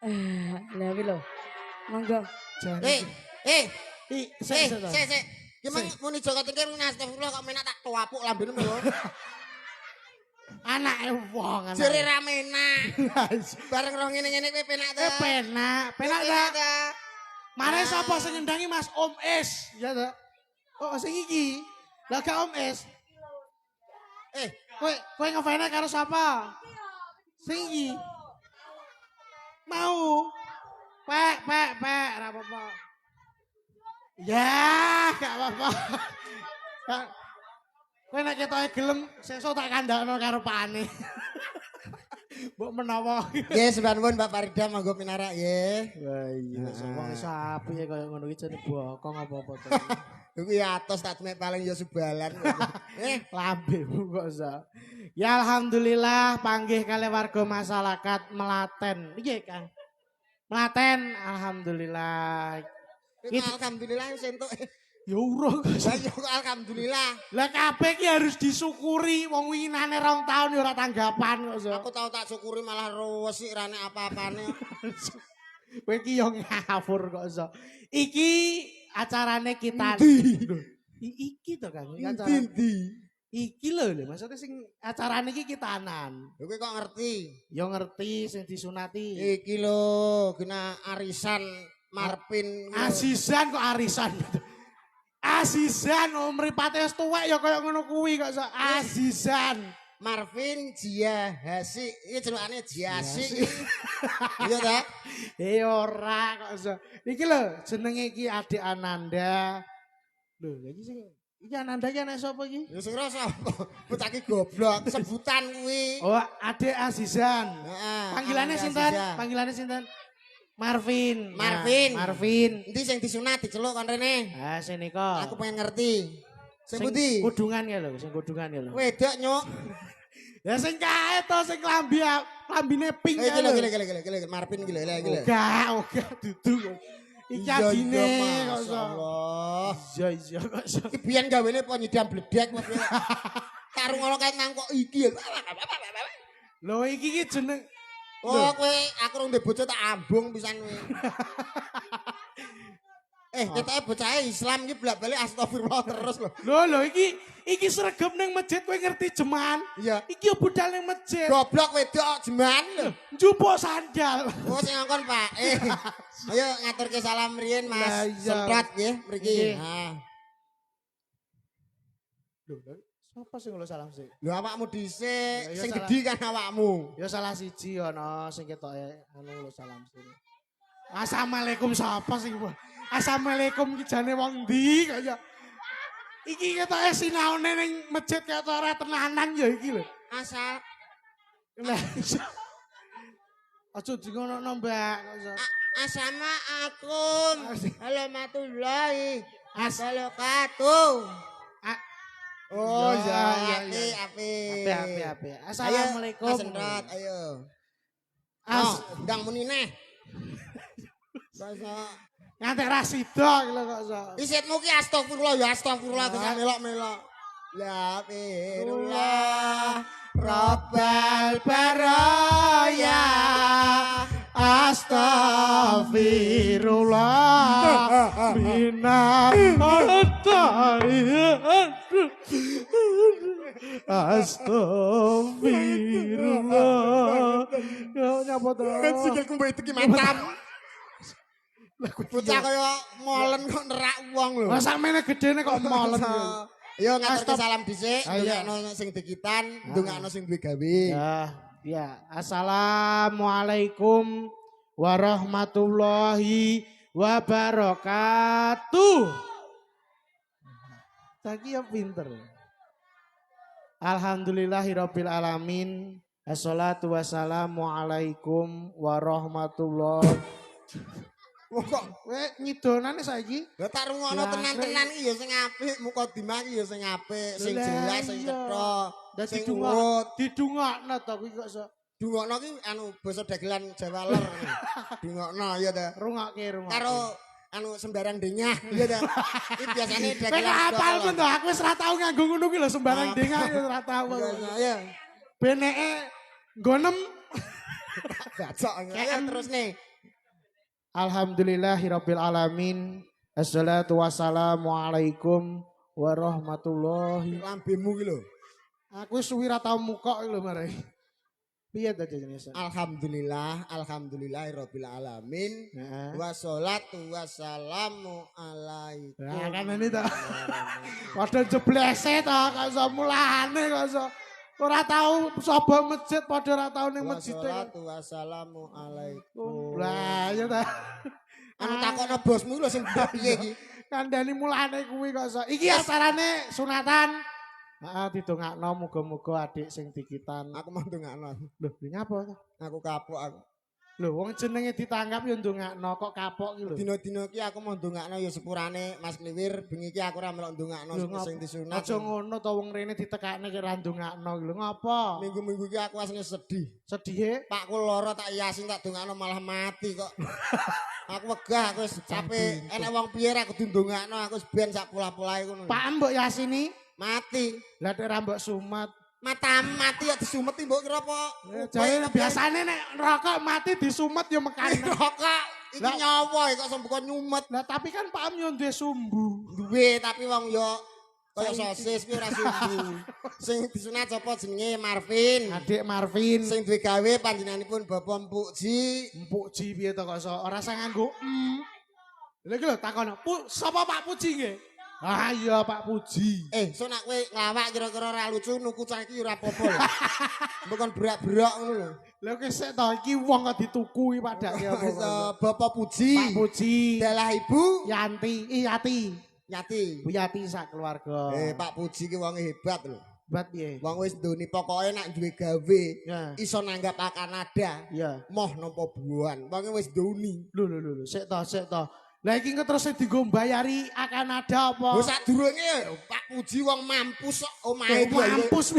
Lah kuwi lho. Monggo. Eh, eh, Sik. sik. Ki mang muni Joko Tingkir astagfirullah kok menak tak tuapuk lambene lho. Anake wong anak. Jere ra menak. Bareng roh ngene-ngene kowe penak ta? Penak ta. Mare sapa sing ngendangi Mas Om Es? Ya ta. Oh sing iki. Lah gak Om Es. Kowe ngefans karo sapa? Sing iki. Mau. Pek, ra apa-apa. Ya, gak apa-apa. Kowe nek ketoke gelem, sesuk tak kandakno karo pakane. Mbok menawa. Nggih, sampun Mbak Farida monggo pinarak nggih. Wah iya, wong sapi kaya ngono iki jane bokong apa-apa to. Kuwi atos tak mek paling ya subalan. Lambemu kok sa. Ya alhamdulillah panggih kali warga masyarakat Melaten. Nggih, Kang. Melaten alhamdulillah. Alhamdulillah wis entuk. Ya urung kok. Lah ya alhamdulillah. Lah kabeh ki harus disyukuri wong winginane 2 tahun ya ora tanggapan kok sa. Aku tau tak syukuri malah resik rane apa-apane. Kowe ki yo ngawur kok sa. Iki acarane kita. Iki to Kang, acara. Iki lho, maksudnya sing acarane iki kitanan. Lho kowe kok ngerti? Yo ngerti sing disunati. Iki lho, kena arisan Marpin. Asisan kok arisan. Asisan mripate wis tuwek ya kaya ngono kuwi kok sa. Asisan. Marvin Jia Hasi. Iki jenengane Jiasi. Iya ta? Ora kok sa. Iki lho jenenge iki Adik Ananda. Lho, iki sing iki Ananda iki anak sapa iki? Ya sing rasa apa? Bocah iki goblok, sebutan kuwi. Oh, Adik Azizan. Heeh. Panggilannya sinten? Panggilannya sinten? Marvin. Marvin. Endi sing disunat diceluk kon rene? Ah, senika. Aku pengen ngerti. Sing pundi? Kudungan ya lho, sing kudungan ya lho. Wedok nyuk. Ya sing kae to sing klambine pink Iki ya lho. gile Marvin gile. Oga dudu. Iki adine kok so. Allah. Iya kok so. Iki biyen gawene apa nyidam bledek apa. Karo ngono kae nang kok iki. Lho iki ki jeneng Oh, kowe aku rung ndek bocah tak ambung pisan kowe. Ketoke bocah Islam iki bolak-balik astagfirullah terus lho. Lho iki sregep ning masjid kowe ngerti jeman? Iya. Iki yo budal ning masjid. Goblok wedok jeman lho. Njupuk sandal. Oh sing ngongkon Pak. Ayo ngaturke salam riyin Mas. Semprot nggih mriki. Ha. Lho, sapa sing ngono salam sih? Lho awakmu dhisik, Ya, sing salah. gedhi kan awakmu. Ya salah siji ana sing ketoke anu salam sih. Assalamualaikum sapa sing Assalamualaikum iki jane wong ndi kok ya. Iki ketoke sinaone ning masjid kaya ora tenanan ya iki lho. Asal Lah. Aja di ngono Mbak. Assalamualaikum. Warahmatullahi wabarakatuh. Oh iya. api. Api. Assalamualaikum. Sentrot, ayo. Ndang muni neh. Ngantek ra sida lho kok so. Isitmu ki astagfirullah ya astagfirullah tekan melok-melok. La firullah Rabbal baraya Astaghfirullah minal Astaghfirullah. Ya nyapa to? Kan sikilku mbok iki matam. Bocah kaya molen kok nerak wong lho. Lah sakmene gedene kok molen ya. Yo ngaturke salam dhisik, ndongakno sing dikitan, ndongakno sing duwe gawe. Ya. Assalamualaikum warahmatullahi wabarakatuh. Taki ya pinter. Alhamdulillahirabbil alamin. Assalatu wassalamu alaikum warahmatullahi. Wong kok Kowe nyidonane saiki? Lah tak rungokno tenan-tenan iki ya sing apik, mukadimah iki ya sing apik, sing jelas, sing cetha, sing urut. Didungakno to kuwi kok so. Dungokno ki anu basa dagelan Jawa Lor. Dungokno ya ta. Rungokke. Karo anu sembarang denyah ya ta. Iki biasane Kowe dagelan. hafal men to, aku wis ora tau nganggo ngono kuwi lho sembarang dengah ora tau. Ya. Beneke nggonem Gacok. Ya terus nih. Alhamdulillahirabbil alamin. Assalatu wassalamu alaikum warahmatullahi. Lambemu ki lho. Aku suwi ra tau muka lho mare. Piye ta jenenge? Alhamdulillahirabbil alamin. Heeh. Wassalatu wassalamu alaikum. Nah, kan ini ta. Padha jeblese ta kok iso mulane kok iso. Ora tau sapa masjid padha ora tau ning masjid. Wassalatu wassalamu alaikum. Lah ya ta. Anu takokno bosmu lho sing piye iki? Kandhani mulane kuwi kok iso. Iki acarane sunatan. Heeh, didongakno muga-muga adik sing dikitan. Aku mau ndongakno. Lho, ngapa to? Aku kapok aku. Lho, wong jenenge ditanggap ya ndongakno kok kapok ki lho. Dino-dino iki aku mau ndongakno ya sepurane Mas Kliwir, bengi iki aku ora melok ndongakno sing disunat. Aja ngono to wong rene ditekakne ki ra ndongakno ki lho. Ngapa? Minggu-minggu iki aku asline sedih. Sedih. Pakku lara tak yasin tak dongakno malah mati kok. Aku wegah aku wis capek. Enek wong piye ra kudu ndongakno aku wis ben sak pola-polahe ngono. Pak mbok Yasini Mati. lah nek ra mbok sumat. Mati ya disumeti mbok kira apa? Jare biasane nek rokok mati disumet ya mekane. Rokok iki nyawa kok sampe nyumet. Lah tapi kan Pak Am yo duwe sumbu. Duwe tapi wong yo kaya sosis ki ora sumbu. Sing disunat sapa jenenge Marvin. Adik Marvin. Sing duwe gawe panjenenganipun Bapak Empuk Ji. Empuk Ji piye to kok iso ora sang nganggo Lha iki lho takono, sapa Pak Puji nggih? Ah iya Pak Puji. So nak kowe nglawak kira-kira ora lucu nuku cah iki ora apa-apa lho. Bukan berak-berak ngono lho. Lha kok sik to iki wong kok dituku iki padake apa? Bapak Puji. Pak Puji. Dalah Ibu Yati. Yati. Bu Yati sak keluarga. Pak Puji ki wonge hebat lho. Hebat piye? Wong wis ndoni pokoke nak duwe gawe Ya. iso nanggap Kanada. Iya. Moh nampa buan. Wonge wis ndoni. Lho sik to. Lah iki terus digo mbayari Kanada apa? Lho sadurunge Pak Puji wong mampus kok omahe mampus.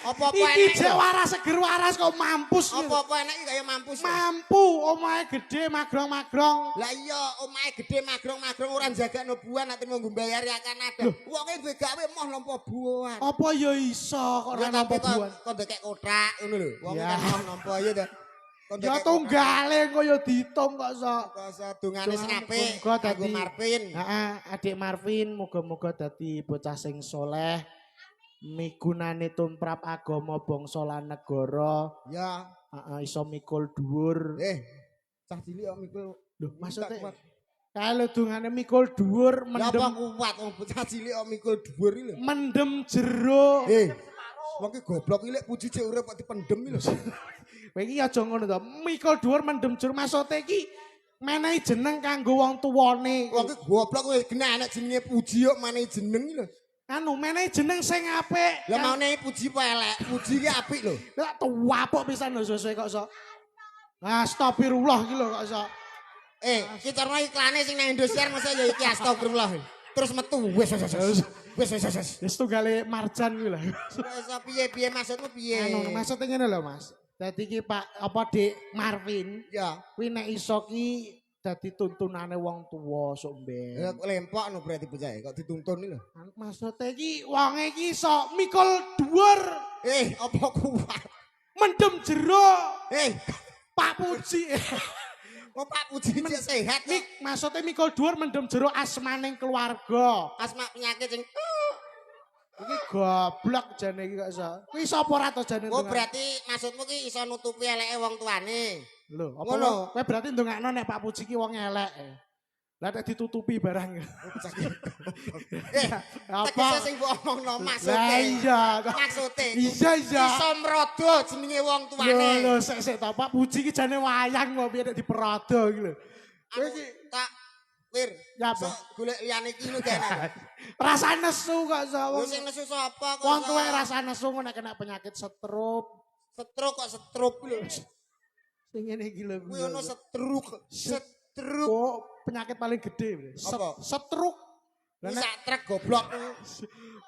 Apa-apa iki enek. jek waras seger waras kok mampus. Apa-apa enek iki kaya mampus. Mampu omahe gede magrong-magrong. Lah iya omahe gede magrong-magrong ora njagakno buan nek mau mbayari Kanada. Wonge duwe gawe moh nampa buan. Apa ya iso kok ora nampa buan? Kok ndekek kotak ngono lho. Wong kan moh nampa ya to. Ya tunggale kaya ditung kok sok. Kok dongane sing apik Muga kanggo dadi Marvin. Heeh, adik Marvin muga-muga dadi bocah sing soleh. Migunane tumrap agama bangsa lan negara. Ya. Heeh, iso mikul dhuwur. Cah cilik kok mikul. Lho, maksudnya kalau dungane mikul dhuwur Ya apa mendem kuat wong bocah cilik kok mikul dhuwur iki lho. mendem jero. Wong ki goblok iki lek Puji cek urip kok dipendem iki lho. Kowe iki aja ngono to. Mikul dhuwur mendem jero maksude iki menehi jeneng kanggo wong tuwane. Wong ki goblok kowe genah anak jenenge Puji kok menehi jeneng iki lho. Anu menehi jeneng sing apik. Lah maune Puji apa elek? Puji ki apik lho. Lah tuwapuk pisan lho sesuai kok iso. Astagfirullah iki lho kok iso. Ki carno iklane sing nang Indosiar masa ya iki astagfirullah. Terus metu wis. Wis tunggale marjan kuwi lho. Wis piye maksudmu piye? Anu maksudnya ngene lho Mas. Dadi ki Pak apa Dik Marvin. Ya. Kuwi nek iso ki dadi tuntunane wong tuwa sok mben. Ya kok lempok anu berarti bocah kok dituntun iki lho. Maksudnya ki wonge ki iso mikul dhuwur. Apa kuat? Mendem jero. Pak Puji. Kok Pak Puji cek sehat kok. Maksudnya mikul dhuwur mendem jero asmaning keluarga. Asma penyakit sing Iki goblok jane iki kok iso. Kuwi sapa ora to jane. Oh berarti maksudmu ki iso nutupi eleke wong tuane. Lho, apa Ngono. kowe berarti ndongakno nek Pak Puji ki wong elek. Lah nek ditutupi barang. Apa sing mbok omongno Lah maksude? iya. Maksude. Iya. Iso mrodo jenenge wong tuane. Lho sik to Pak Puji ki jane wayang kok piye nek diperodo iki lho. Kowe iki Tak Wir. Ya apa? Golek liyane iki lho kene. rasa nesu kok iso Wong wong. sing nesu sapa kok? Wong tuwek rasa nesu nek kena penyakit stroke. Stroke kok stroke lho. Sing ngene iki lho. Kuwi ono stroke. Stroke. Oh, penyakit paling gede. Apa? Stroke. Ini sak trek goblok.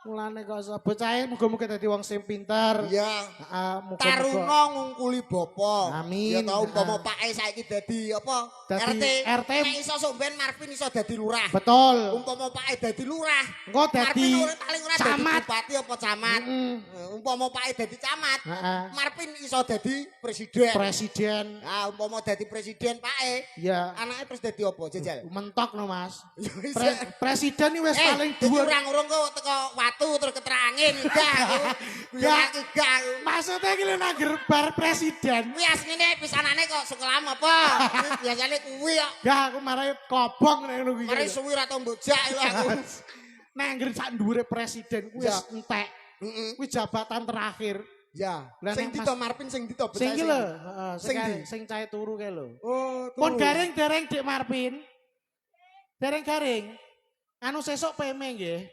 Mulane kok iso bocahe muga-muga dadi wong sing pinter. Iya. Heeh, muga-muga. Taruna ngungkuli bapa. Amin. Ya tau umpama pake saiki dadi apa? Dadi RT. Nek iso somben Marvin iso dadi lurah. Betul. Umpama pake dadi lurah. Engko dadi Marvin paling ora dadi camat. bupati apa camat. Umpama pake dadi camat. Heeh. Marvin iso dadi presiden. Presiden. Ah, umpama dadi presiden pake. Ya. Anake terus dadi apa, Jajal? Mentok no Mas. Ya wis. Presiden ini wis paling dadi dhuwur. urang-urung kok teko watu terus keterangin enggak aku. Enggak. Aku enggak aku. Maksudnya iki lho nang bar presiden. Kuwi asline pisanane kok sekolah apa? Biasane kuwi kok. Enggak aku marai kobong nek ngono kuwi. Mari suwi ra tau mbojak lho aku. Nang ngger sak dhuwure presiden kuwi wis entek. Heeh. Kuwi jabatan terakhir. Ya. Lah, Sing nek dito Marvin sing dito Sing iki lho, Sing di? sing cahe turu kae lho. Oh, Pun garing-garing Dik Marvin. Garing-garing. Anu sesuk peme nggih.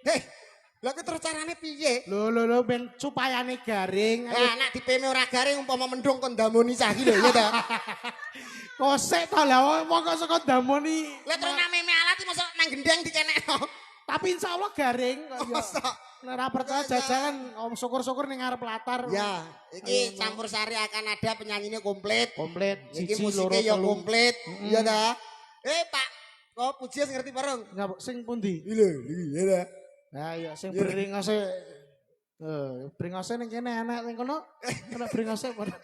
Lah ku terus carane piye? Lho ben supayane garing. Lah nek dipeme ora garing umpama mendung kon ndamoni cah iki lho ya ta. Kosek to lah wong kok saka damoni. Lah terus nang meme alat mosok nang gendeng dikenekno. Tapi insyaallah garing kok ya. Mosok. Nek ora percaya jajalan syukur-syukur ning ngarep latar. Ya, iki campur sari akan ada penyanyinya komplit. Komplit. Iki Siji loro musiknya ya telu. komplit. Iya ta? Pak, kok Pujias ngerti bareng? Enggak, sing pundi? Iki lho, iki ya ta. Nah iya sing bringose bringose ning kene enak ning kono. Ana bringose apa?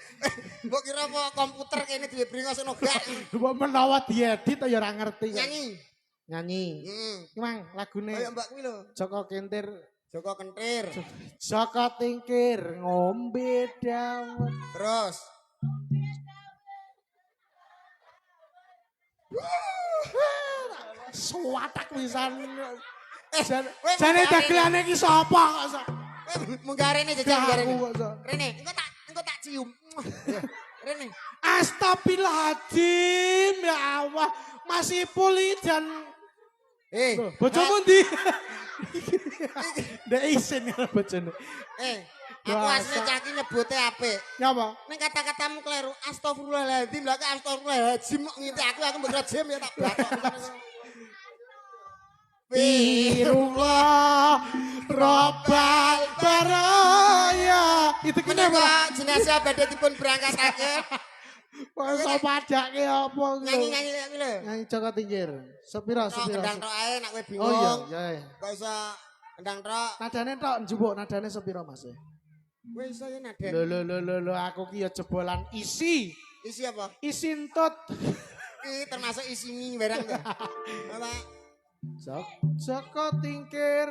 Mbok kira apa komputer kene duwe bringos ono gak? Mbok menawa diedit ya ora ngerti. Nyanyi. Nyanyi. Ki Mang lagune Kayak Mbak kuwi lho. Joko Kentir. Joko Kentir. Joko Tingkir ngombe dawet. Terus Suwatak pisan. weh, Jane munggah dagelane iki sapa kok? munggah rene jajal munggah rene. Aku kok. Rene, engko tak cium. Rene. Astagfirullahaladzim ya Allah. Masih puli dan Loh, bojomu ndi? Ndak isin karo bojone. Aku asline cah iki nyebute apik. Nyapa? Ning kata-katamu kleru. Astagfirullahaladzim. Lah kok astagfirullahaladzim kok nginti aku mbok jam ya tak blakok. Firullah Rabbal Baraya. Itu kene Menika jenazah badhe dipun berangkatake. Masa padake apa Nyanyi-nyanyi lek lho. Nyanyi Joko Tingkir. Sepira Kendang tok ae nek kowe bingung. Oh iya. Kok iso kendang tok. Nadane tok njupuk nadane sepira Mas? Kowe iso ya naden. Lho aku ki ya jebolan isi. Isi apa? Isi entut. Iki termasuk isi mie barang to. Apa? Joko Tingkir.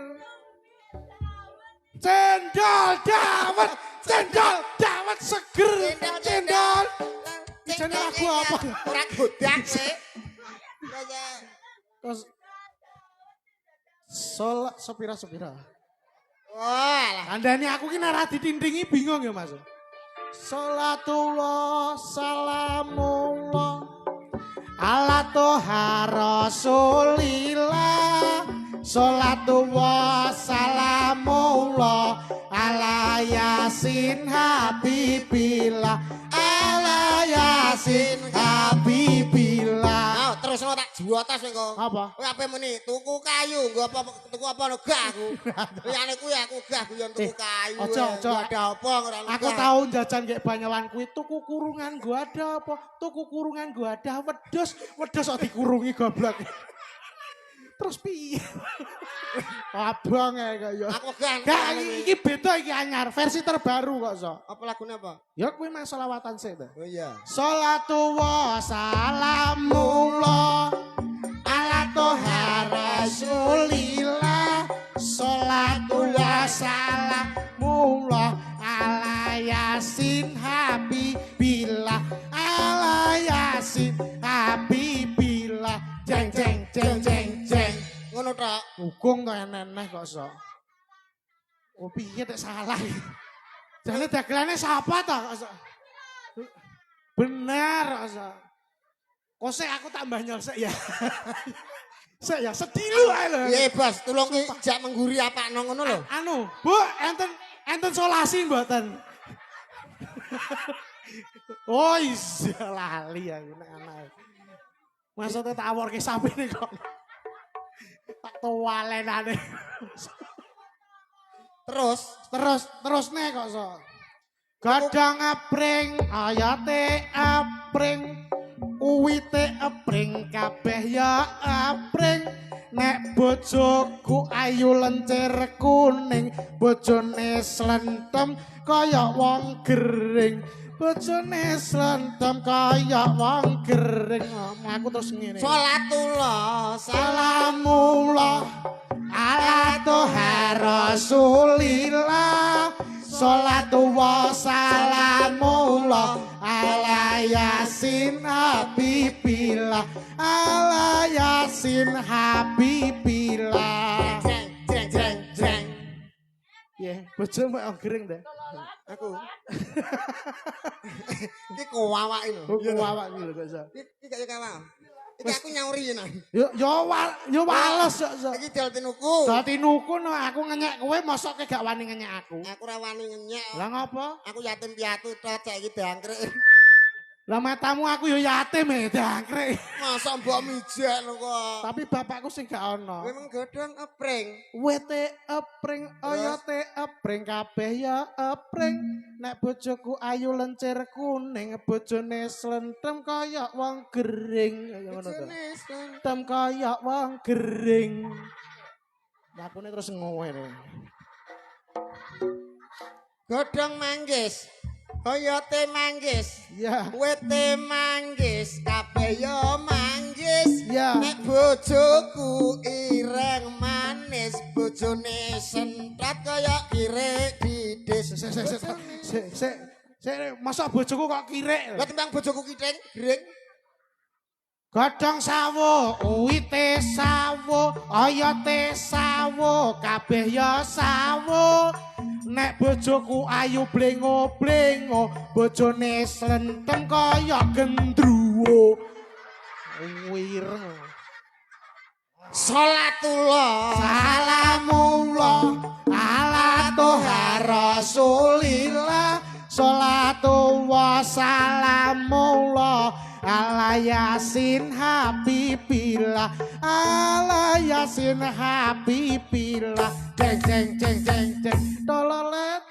Cendol dawet seger. Cendol. Jane lagu apa? Ora godak sih. Terus sepira. Wah, lah. Andane aku ki nek ditindingi bingung ya Mas. Salatullah salamullah ala toha rasulillah. Salatullah salamullah ala yasin habibillah. Ala yasin habibillah. Terus tak juwotos kowe. Apa? Kowe ape muni tuku kayu, nggo apa tuku apa no gak aku. Liyane kuwi aku gak guyon tuku kayu. Ojo. Ada apa ora lu. Aku tahu jajan kayak Banyolan kuwi tuku kurungan gua ada apa? Tuku kurungan gua ada wedhus kok dikurungi goblok. Terus piye? Abang kaya. Aku gak. Gak iki beda iki anyar, versi terbaru kok so. Apa lagune apa? Ya kuwi mas selawatan sik ta. Oh iya. Sholatu wa salamullah ala toha rasulillah. Sholatu wa salamullah ala yasin habibillah. Ala yasin habibillah. Jeng. Ngono tok. Hukum to eneh kok sok. Oh piye tek salah. Jane dagelane sapa to kok sok. Bener kok sok. Kosek aku tambah nyosek ya. Sek ya sedilu ae lho. Iya bos, tulung jak mengguri apa ngono lho. Anu, Bu, enten solasi mboten. Oh iya lali aku nek anak. Maksudnya tak aworke sapene kok. Tak tuwalenane. Terus Nih kok so. Gadang apring, ayate apring, uwite apring, kabeh ya apring. Nek bojoku ayu lencir kuning, bojone slentem kaya wong gering. Bojone slentem kaya wong gering. Aku terus ngene. salatullah Salamullah ala Toha Rasulillah. Salatu wa salamullah ala Yasin Habibillah. Ala Yasin Habibillah. jeng jeng jeng jeng Ya, bojo mek gering deh. aku iki kowawak iki lho Ku awak iki lho kok iso. iki gak kawak iki aku nyauri nah Yo wales kok. iki dol tinuku Dadi nuku no aku ngenyek kowe mosok gak wani ngenyek aku. aku ra wani ngenyek Lah ngopo? aku yatim piatu tok iki dangkrek Lah matamu aku yo yatim dangkrek. masa mbok mijak lho kok Tapi bapakku sing gak ono. memang godhong epring Wete epring, oyote epring, kabeh ya epring. Nek bojoku ayu lencir kuning, bojone slentem kaya wong gering. Kaya ngono to. jenis Slentem kaya wong gering. Lakune terus ngene. godhong manggis koyote manggis Ya. wete manggis kabeh yo manggis Ya. nek bojoku ireng manis bojone sentat kaya kirek didis Masa bojoku kok kirek? lah timbang bojoku kiting gring Godhong sawo, uwite sawo, oyote sawo, kabeh ya sawo. Nek bojoku ayu blengo-blengo, bojone slentem kaya gendruwo. Wireng. salatullah Salamullah ala Toha Rasulillah. Salatu wa salamullah ala Yasin Habibillah. Ala Yasin Habibillah. Jeng jeng jeng jeng jeng. Tolole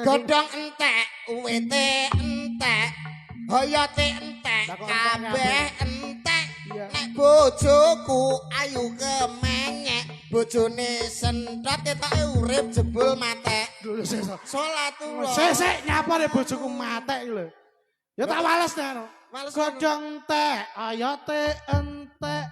godhong entek uwite entek hoyote entek Lah kok entek kabeh entek Iya. nek bojoku ayu kemenyek bojone sentot ketoke urip jebul matek Dulu salatullah Sesek nyapa nek bojoku matek iki lho. Ya tak wales nek. Wales Godhong entek, ayote entek,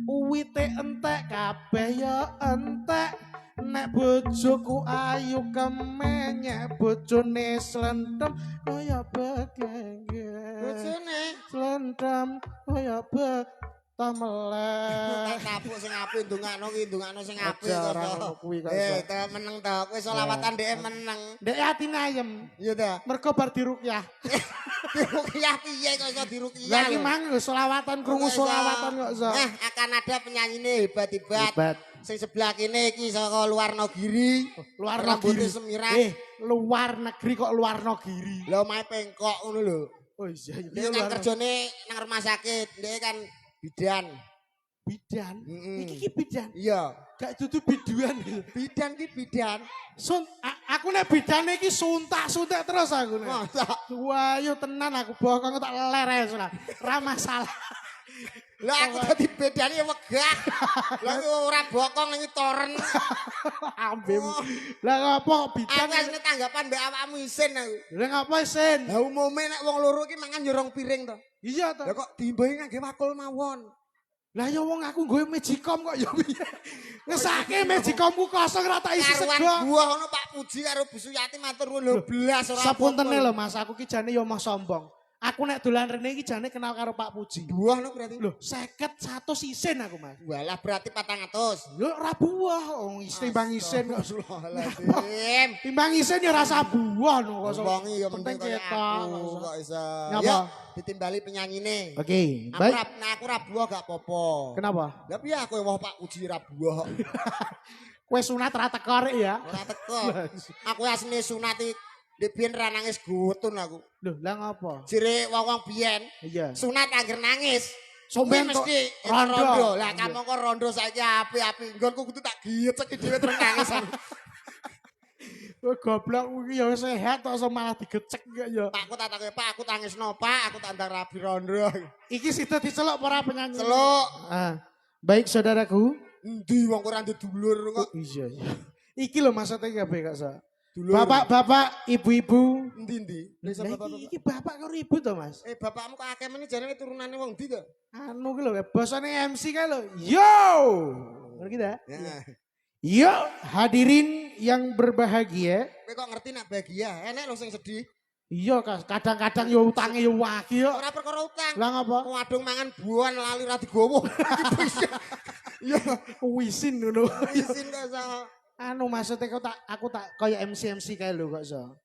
uwite entek, kabeh ya entek. Nek bojoku ayu kemenyek, bojone slentem kaya begengge. bojone Slentem kaya tak meleh. kapuk sing apik ndongakno sing apik Aja ora ngono kuwi kok iso. to meneng to kowe selawatan dhek meneng Ndek atine ayem. iya to Mergo bar dirukyah. diruqyah piye kok iso Lah diruqyah iki lho? mang lho selawatan krungu Kok iso? selawatan kok iso. akan ada penyanyine hebat-hebat Hebat. sing sebelah kene iki saka luar negeri Luar rambutnya negeri. semiran Luar negeri kok luar negeri. lho mae pengkok ngono lho Oh iya iya. dia kan kerjane nang rumah sakit dia kan bidan bidan. Mm-mm. Iki bidan. iya Gak dudu biduan iki. bidan ki bidan Aku nek bidane iki suntak-suntak terus aku nek. masa Wah, yo tenan aku bokong tak ler ae ora masalah. lah aku dadi bedane wegah lah ora bokong ning toren Ambem. Lah ngopo bidan? aku asline tanggapan mbek awakmu isin aku Lah ngopo sen? lah umume nek wong loro ki mangan jorong piring to Iya to. lah kok diimbahi ngangge wakul mawon Lah ya wong aku nggowe mejikom kok ya piye. Ngesake mejikomku kosong ora tak isi karuan sego. buah ono Pak Puji karo Bu Suyati matur nuwun lho blas ora Sapuntene apa-apa. lho Mas, aku ki jane ya mau sombong. Aku nek dolan rene iki jane kenal karo Pak Puji. buah no berarti Lho, 50 100 isin aku Mas. walah berarti 400 Yo ora buah, wong timbang isin kok. Astagfirullahaladzim. Timbang isin ya rasa buah no kok. Wongi ya Penting mending kaya ketok, aku kok. kok iso. Ngapa? Ya ditimbali penyanyine. Oke, Aku baik. aku ra buah gak apa-apa. Kenapa? Lah piye aku woh Pak Puji ra buah kok. Kue sunat ra teko rek ya. Ora teko. Aku asline sunat iki ndek biyen ra nangis gutun aku. Loh, lah ngapa? Jere wong-wong biyen Iya. sunat angger nangis. Somben tok mesti rondo. Lah kamu kok rondo saiki api-api. Nggonku kudu tak giyeceki dhewe terus nangisan. Kowe goblok kuwi ya sehat kok malah digecek gak ya. Pakku tak takoki, Pak, aku tangisno, Pak, aku tak ndang rabi rondo. Iki sida diceluk para penyanyi. Celuk. Baik saudaraku. Endi wong ora ndek dulur kok. Iya. Iki lho maksudnya kabeh Kak Sa. Dulur. Bapak-bapak, ibu-ibu. Endi? Iki bapak karo ibu to, Mas? Bapakmu kok akeh meneh jarene turunane wong ndi to? Anu ki lho, bosone MC kae lho. Yo! Ngono ki ta? Yo, hadirin yang berbahagia. Kowe kok ngerti nek bahagia? Enek lho sing sedih. Iya, kadang-kadang yo utange yo wagi yo. Ora perkara utang. Lah ngapa? Wadung mangan buan lali ra digowo. Iki bisa. Yo, Wisin ngono. isin kok sa. Anu maksudnya aku tak kayak MC kae lho kok so.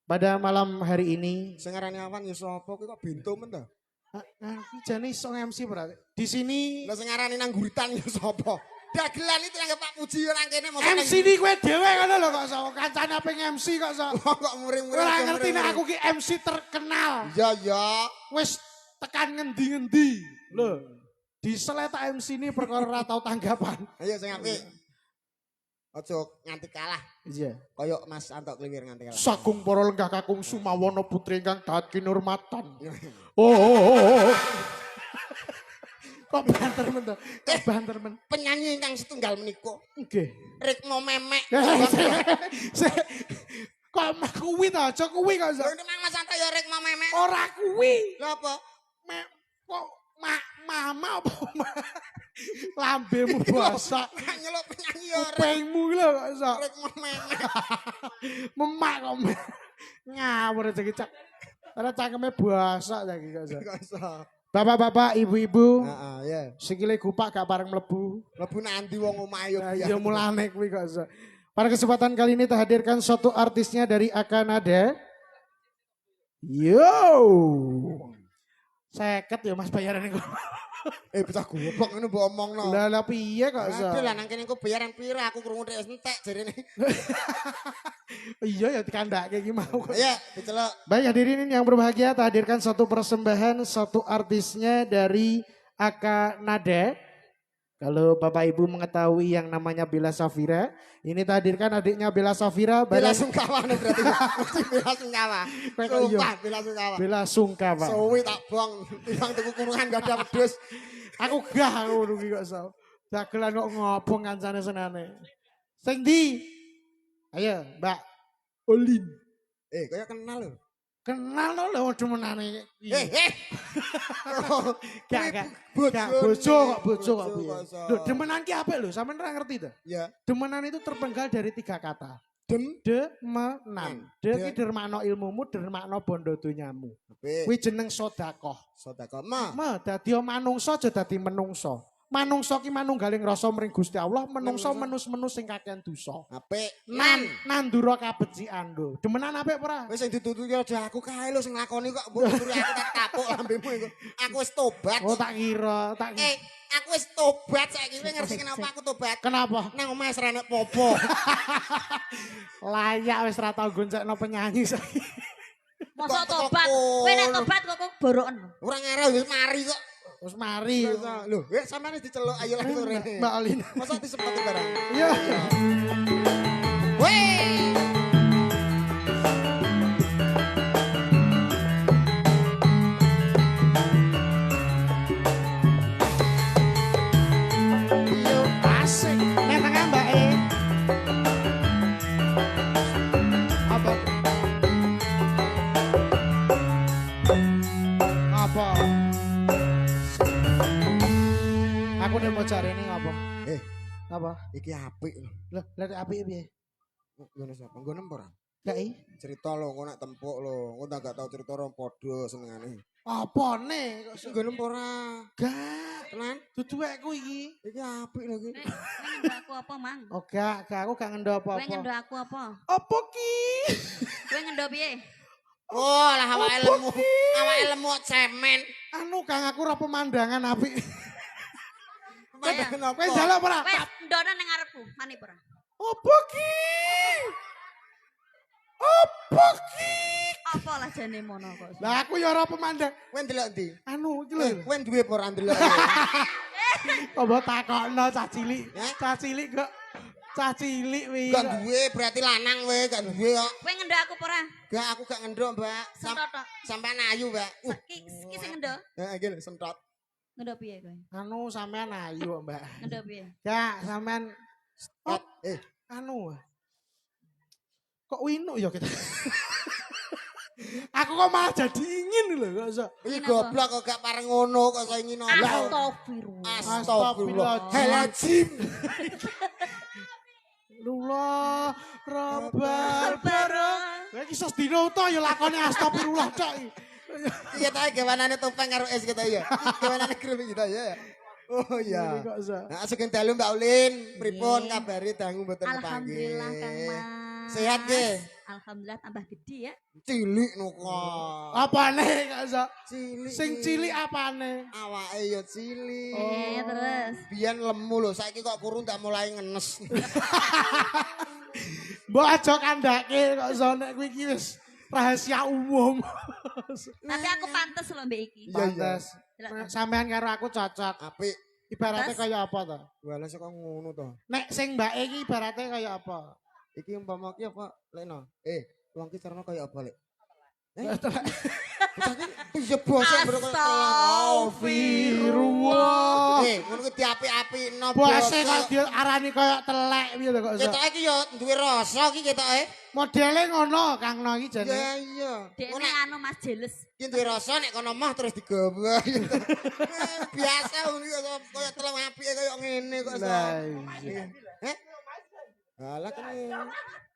Pada malam hari ini, Sing ngarani awan ya sapa? Kowe kok bento men to? jane iso MC berarti. Di sini Lah sing ngarani nang guritan ya sapa? Dagelan itu yang Pak Puji yo nang kene mosok MC ini kowe dhewe ngono lho kok so. Kancane ping MC kok so. kok muring-muring. Ora ngerti nek aku ki MC terkenal. Ya. Wis tekan ngendi-ngendi. Lho, disele tak MC ini perkara ora tau tanggapan. Ayo sing apik. Ojo nganti kalah. Iya. Kaya Mas Antok Kliwir nganti kalah. Sagung para lenggah kakung Sumawana putri ingkang dahat kinurmatan. Oh. Kok banter men to? Kok banter men? Penyanyi ingkang setunggal menika. Nggih. Rikmo Memek. Kok mah kuwi to, aja kuwi kok. Lho Mang Mas Antok ya Rikmo Memek. Ora kuwi. Lha apa? Kok mama apa lambemu basah. Nyeluk penyanyi ya Kupingmu lho kok iso. Rikmo Memek. Memak kok. Ngawur aja cak. Ora cangkeme basah lagi kok iso. Kok iso. Bapak-bapak, ibu-ibu, ya. sikile gupak gak pareng mlebu. Mlebu nanti wong omah yo. Ya mulane kuwi kok iso. Pada kesempatan kali ini kita hadirkan suatu artisnya dari Akanada. Yo. 50 ya Mas bayaran iku. Bocah goblok ngono mbok omongno. Lah piye kok iso? Aduh lah nang kene engko bayaran pira aku krungu nek entek jarene. Iya ya dikandake iki mau. Ya, diceluk. Baik hadirin yang berbahagia, kita hadirkan satu persembahan, satu artisnya dari Akanada. Kalau Bapak Ibu mengetahui yang namanya Bella Safira, ini kita hadirkan adiknya Bella Safira. Bella Sungkawa nih berarti. Mesti Bella Sungkawa. Sumpah Bella Sungkawa. Bella Sungkawa. Suwi tak bong, timbang tuku kurungan gak ada wedhus. Aku gah aku rugi kok so. Dagelan kok ngobong kancane senane. Sing ndi? Ayo, Mbak Olin. Kaya kenal lho. Kenal lho demenane. Gak bojo kok. Lho demenan ki apik lho, sampean ora ngerti to? Ya. Demenan itu terpenggal dari 3 kata. Demenan. De ki dermakno ilmumu, dermakno bondo donyamu. Kuwi jeneng sedekah. Sedekah. Dadi manungsa aja dadi menungsa. Manungsa ki manunggaling rasa mring Gusti Allah, menungsa menus-menus sing kakean dosa. Apik. Nandura kabecikan lho. Demenan apik ora? Wis sing ditututi aja aku kae lho sing nglakoni kok mbok tuturi aku tak tapuk lambemu iku. Aku wis tobat. Oh tak kira, aku wis tobat saiki kowe ngerti kenapa aku tobat? Kenapa? Nang omah wis ra enek popo. Layak wis ra tau goncekno penyanyi saiki. Masa tobat? Kowe nek tobat kok boroken. Ora ngarep wis mari kok. Wis mari. Lho, sampeyan diceluk ayo lah rene. Mbak Alin. Masa disebut barang. Iya. Weh. Iya, asik. Nek tengah Mbak E. Apa? Apa? Aku nek mau cari ini ngapa? Apa? Iki apik lho. Lah, lek apik piye? Ngono sapa? Nggo nempo ora? Gak i? Cerita lho, engko nek tempuk lho. Engko tak gak tau cerita ora padha senengane. Apa nih? Nggo nempo ora? Gak. Tenan? Duduekku iki. Iki apik lho iki. Kowe ngendo aku apa, Mang? Oh gak, aku gak ngendo Kowe apa-apa. ngendo aku apa? Apa ki? Kowe ngendo piye? Oh, lah awake Apa lemu. ki? Awake lemu cemen. Anu Kang aku ora pemandangan apik. Pemandangan apa? Kowe njaluk apa ora? Wes, ndono ning ngarepku, mani ora? Apa ki? Apa ki? Apa lah jane mono kok. Lah aku ya ora pemandang. Kowe ndelok ndi? Anu iki lho. Kowe duwe apa ora ndelok? Kok mbok takokno cah cilik. Eh? Cah cilik kok. Cah cilik wi. Gak duwe berarti lanang kowe, gak duwe kok. Kowe ngendho aku apa ora? Gak aku gak ngendok, Mbak. Sentot tok. Sampean ayu, Mbak. Ki sing ngendho. Heeh, iki lho sentot. Ngendho piye kowe? Anu sampean ayu Mbak. Ngendho piye? Ya sampean oh, anu. Kok winu ya kita. Aku kok malah jadi ingin lho kok iso. Iki goblok kok gak pareng ngono kok iso ingin apa. Astagfirullah. Astagfirullahaladzim. Lula robbal bareng. Lah iki sos dino to ya lakone astagfirullah tok. Iya ta gawanane topeng karo es kita ya. Gawanane kerupuk kita ya. Oh iya. Kok iso. Nah, sugeng dalu Mbak Ulin, pripun kabari dangu mboten kepanggih. Alhamdulillah Kang Mas. Sehat nggih? Alhamdulillah tambah gede ya. Cilik no kok. Apane kok iso? Cilik. Sing cilik apane? Awake ya cilik. Terus. Biyen lemu lho, saiki kok kurung tak mulai ngenes. Mbok aja kandhake kok iso nek kuwi iki wis rahasia umum. Tapi aku pantes loh mbak iki. Iya, iya. Pantes. Sampean karo aku cocok. Apik. Ibaratnya Terus? kaya apa to? Wala kok ngono to. Nek sing mbak iki ibaratnya kaya apa? Iki umpama ki apa? Lekno. Wong ki carane kaya apa, Lek? Piye basa Astagfirullah. ngono ki diapik-apikno Bose kok diarani kaya telek piye to kok iso? Ketoke ki ya duwe rasa ki ketoke. Modele ngono Kang No iki jane. Ya iya. Dekne anu Mas Jeles. Ki duwe rasa nek kono mah terus digawa. Biasa ngono kaya telek apike kaya ngene kok iso. Lah iya. Alah kan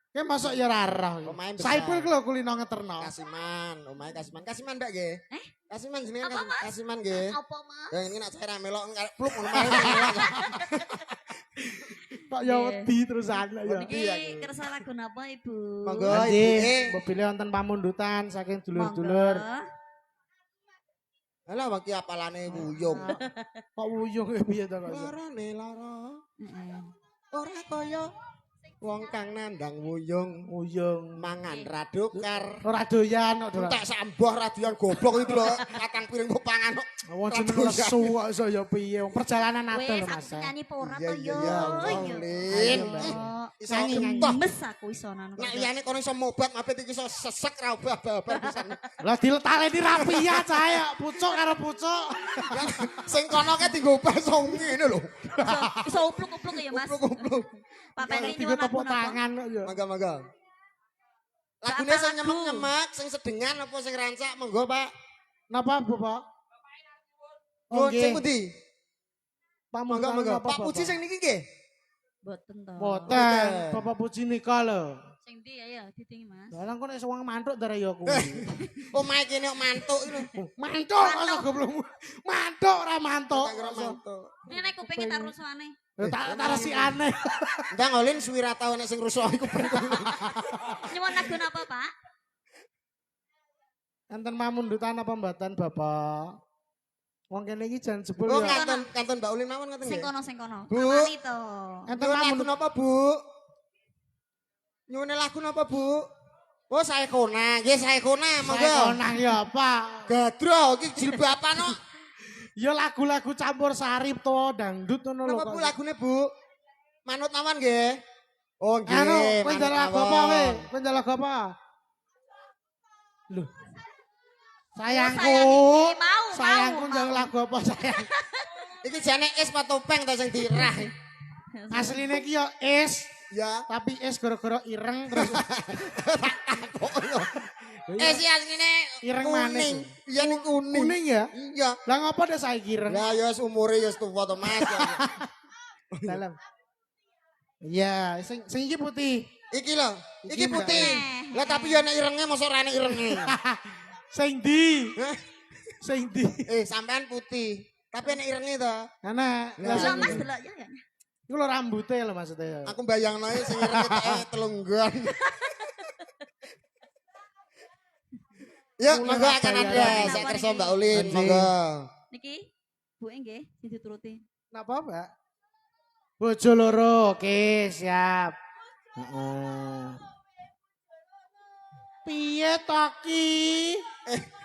Ki masuk ya ora roh. Pemain besar. Saipul ki lho kulino ngeterno. Kasiman, omahe Kasiman. Kasiman ndak nggih? Kasiman jenenge Apa, Mas? Kasiman nggih. Apa Mas? Ya ini nak cara melok pluk ngono mari melok. Kok ya wedi terusan ya. Iki kersa lagu napa Ibu? Monggo Nanti Ibu. mbok pilih wonten pamundutan saking dulur-dulur. Alah waki apalane wuyung. Kok wuyung piye to kok iso? Larane lara. Heeh. Ora kaya wong kang nandang wuyung Wuyung. mangan radukar. Ora doyan kok. Entek sambuh radian goblok itu lho. Katang piring kok pangan kok. Wong jeneng lesu kok iso ya piye? Perjalanan Wes adol aku Mas. nyanyi apa ora Iya, to iya, yo. iya, Yo. Ulin. Iso Nyanyi, nyanyi. getah. Gemes aku iso nang. Nek liyane kono iso mobat mabet iki iso sesek ra obah-obah pisan. Lah diletakne rapi ya cah pucuk karo pucuk. Sing kono ke dienggo obah iso ngene lho. Iso upluk-upluk ya Mas. Upluk-upluk. Papene Tiga nyuwun tepuk lagu napa? tangan kok ya. Mangga-mangga. Lagune Bapak sing lagu. nyemek-nyemek, sing sedengan apa sing rancak monggo, Pak. Napa Bapak? Oh, Nggih. sing pundi? Pamundutan Monggo-monggo. napa, Pak Puji Bapak? sing niki nggih. Boten to. Boten, Bapak Puji nika lho. Sing ndi ayo ditingi Mas. Lah kok nek wong mantuk dari ya kuwi. Omahe kene kok mantuk iki lho. Mantuk kok goblok. Mantuk ora mantuk. Tak kira mantuk. Nek kupinge tak rusuhane. Tak resi aneh. Ndang olin suwi ra tau nek sing rusuh iku penting. Nyuwun lagu napa, Pak? Enten pamundutan apa mboten Bapak? Wong kene iki jan jebul Oh, ya. kanton Mbak Ulin mawon ngoten Sing nggih. kono. Bu. Amani to. Enten Nyuwun lagu pamundutan napa, Bu? Nyuwun lagu napa, Bu? Oh, Saekona. Nggih, Saekona, monggo. konang ya Pak. Gadro iki jilbaban kok. Ya lagu-lagu campur sari to dangdut ngono lho Napa Bu kok. lagune, Bu? Manut mawon nggih. Oh, nggih. Anu, kowe manut njaluk lagu apa mawon. kowe? Kowe njaluk lagu apa? Lho. Sayangku. sayangi, mau. Sayangku njaluk lagu apa sayang? Iki jane es apa topeng ta sing dirah. Asline ki ya es, Ya. tapi es gara-gara ireng terus Kok yo. Es iki asline Ireng kuning. manis. Iya ning kuning. kuning ya. Iya. Lah ngopo deh saiki ireng? Lah ya wis umure ya wis tuwa to, Mas. Dalam. Iya, sing iki putih. Iki lho, iki Iki putih. enggak. Lah tapi ya nek irenge mosok ra nek irenge. Sing ndi? Hah? Sing ndi? Sampean putih. Tapi nek irenge to. Ana, Lah, lah Delok sing Mas delok ya. iku lho rambutnya lho maksudnya. Aku bayangno sing irenge telunggon. Yuk, monggo akan ada. Saya kersa Mbak Ulin, Anjing. monggo. Niki buke nggih sing dituruti. Napa, Mbak? Bojo loro, oke, siap. Heeh. Piye to ki? Eh